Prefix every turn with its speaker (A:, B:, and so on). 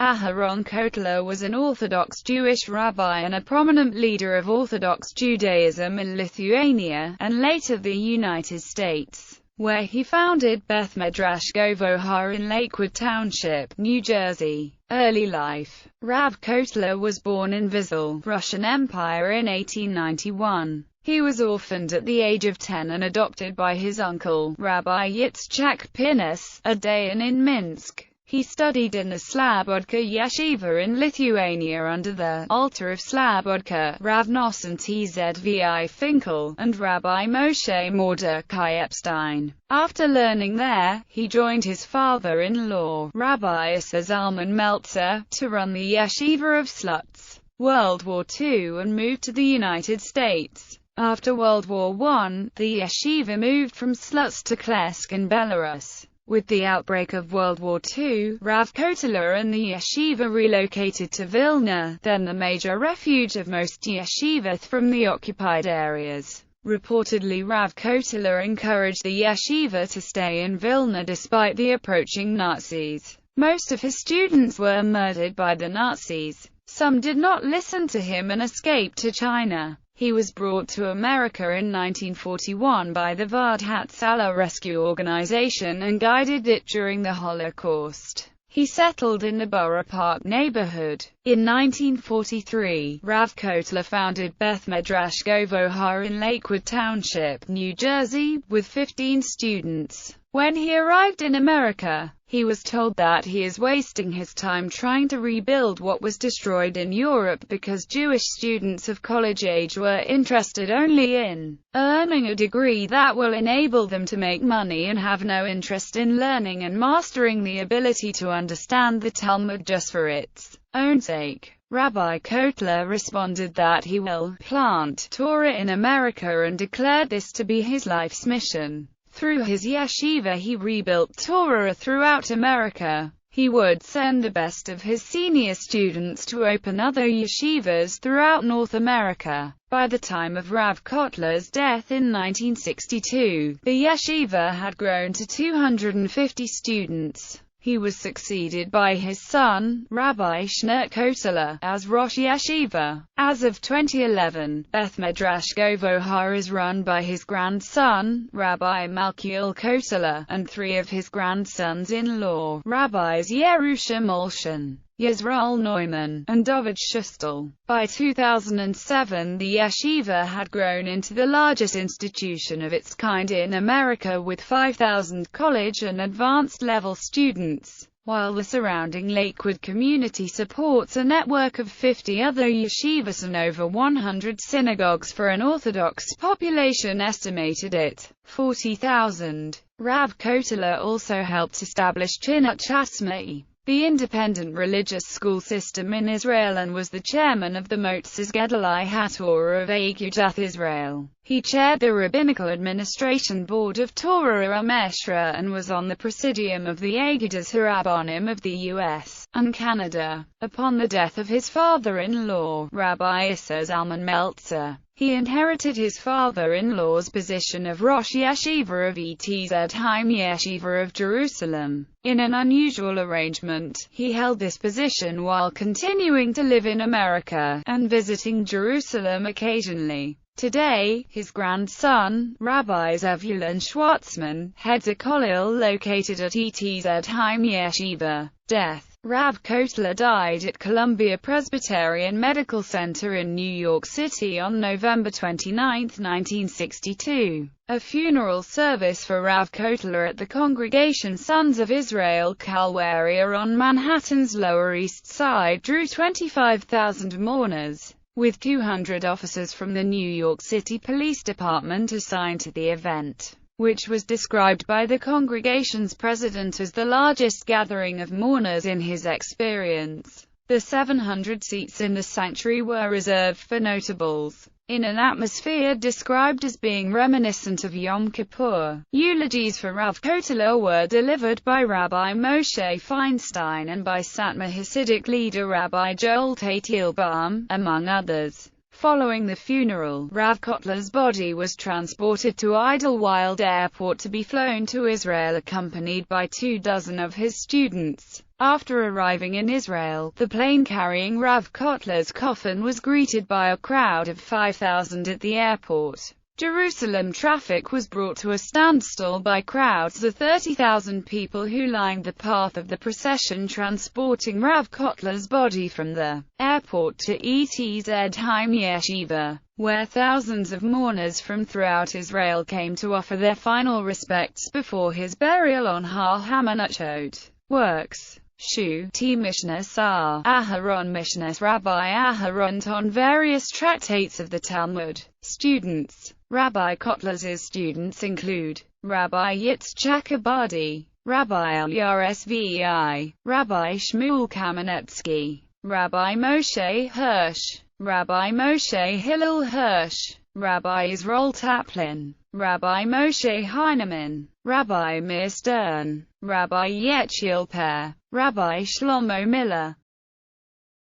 A: Aharon Kotler was an Orthodox Jewish rabbi and a prominent leader of Orthodox Judaism in Lithuania, and later the United States, where he founded Beth Midrash Govohar in Lakewood Township, New Jersey. Early life. Rav Kotler was born in Vyazma, Russian Empire in 1891. He was orphaned at the age of 10 and adopted by his uncle, Rabbi Yitzchak Pinus, a Dayan in Minsk. He studied in the Slobodka Yeshiva in Lithuania under the Alter of Slobodka, Rav Nosson Tzvi Finkel, and Rabbi Moshe Mordecai Epstein. After learning there, he joined his father-in-law, Rabbi Issa Zalman Meltzer, to run the Yeshiva of Slutsk. World War II and moved to the United States. After World War I, the yeshiva moved from Slutsk to Klesk in Belarus. With the outbreak of World War II, Rav Kotler and the yeshiva relocated to Vilna, then the major refuge of most yeshivot from the occupied areas. Reportedly, Rav Kotler encouraged the yeshiva to stay in Vilna despite the approaching Nazis. Most of his students were murdered by the Nazis. Some did not listen to him and escaped to China. He was brought to America in 1941 by the Vard Hatzalah Rescue Organization and guided it during the Holocaust. He settled in the Borough Park neighborhood. In 1943, Rav Kotler founded Beth Midrash Govohar in Lakewood Township, New Jersey, with 15 students. When he arrived in America, he was told that he is wasting his time trying to rebuild what was destroyed in Europe because Jewish students of college age were interested only in earning a degree that will enable them to make money and have no interest in learning and mastering the ability to understand the Talmud just for its own sake. Rabbi Kotler responded that he will plant Torah in America and declared this to be his life's mission. Through his yeshiva he rebuilt Torah throughout America. He would send the best of his senior students to open other yeshivas throughout North America. By the time of Rav Kotler's death in 1962, the yeshiva had grown to 250 students. He was succeeded by his son, Rabbi Shneur Kotler, as Rosh Yeshiva. As of 2011, Beth Midrash Govohar is run by his grandson, Rabbi Malkiel Kotler, and 3 of his grandsons-in-law, Rabbis Yerusha Molshan, Yisrael Neumann, and David Shustel. By 2007, the yeshiva had grown into the largest institution of its kind in America with 5,000 college and advanced-level students, while the surrounding Lakewood community supports a network of 50 other yeshivas and over 100 synagogues for an Orthodox population estimated at 40,000. Rav Kotler also helped establish Chinat Chasmai, the independent religious school system in Israel, and was the chairman of the Motzes Gedolai HaTorah of Agudath Israel. He chaired the Rabbinical Administration Board of Torah Umeshra and was on the Presidium of the Agudas HaRabbanim of the U.S. and Canada. Upon the death of his father-in-law, Rabbi Issa Zalman Meltzer, he inherited his father-in-law's position of Rosh Yeshiva of Etz Chaim Yeshiva of Jerusalem. In an unusual arrangement, he held this position while continuing to live in America, and visiting Jerusalem occasionally. Today, his grandson, Rabbi Zevulun Schwartzman, heads a kollel located at Etz Chaim Yeshiva. Death. Rav Kotler died at Columbia Presbyterian Medical Center in New York City on November 29, 1962. A funeral service for Rav Kotler at the Congregation Sons of Israel Kalwaria on Manhattan's Lower East Side drew 25,000 mourners, with 200 officers from the New York City Police Department assigned to the event, which was described by the congregation's president as the largest gathering of mourners in his experience. The 700 seats in the sanctuary were reserved for notables, in an atmosphere described as being reminiscent of Yom Kippur. Eulogies for Rav Kotler were delivered by Rabbi Moshe Feinstein and by Satmar Hasidic leader Rabbi Joel Teitelbaum, among others. Following the funeral, Rav Kotler's body was transported to Idlewild Airport to be flown to Israel accompanied by 24 of his students. After arriving in Israel, the plane carrying Rav Kotler's coffin was greeted by a crowd of 5,000 at the airport. Jerusalem traffic was brought to a standstill by crowds of 30,000 people who lined the path of the procession transporting Rav Kotler's body from the airport to Etz Chaim Yeshiva, where thousands of mourners from throughout Israel came to offer their final respects before his burial on Har HaManachot. Works. Shu, T. Mishnah Sar, Aharon Mishnahs Rabbi Aharon on various tractates of the Talmud. Students. Rabbi Kotler's students include Rabbi Yitzchak Abadi, Rabbi Elyar Svei, Rabbi Shmuel Kamenetsky, Rabbi Moshe Hirsch, Rabbi Moshe Hillel Hirsch, Rabbi Israel Taplin, Rabbi Moshe Heinemann, Rabbi Meir Stern, Rabbi Yechiel Per, Rabbi Shlomo Miller,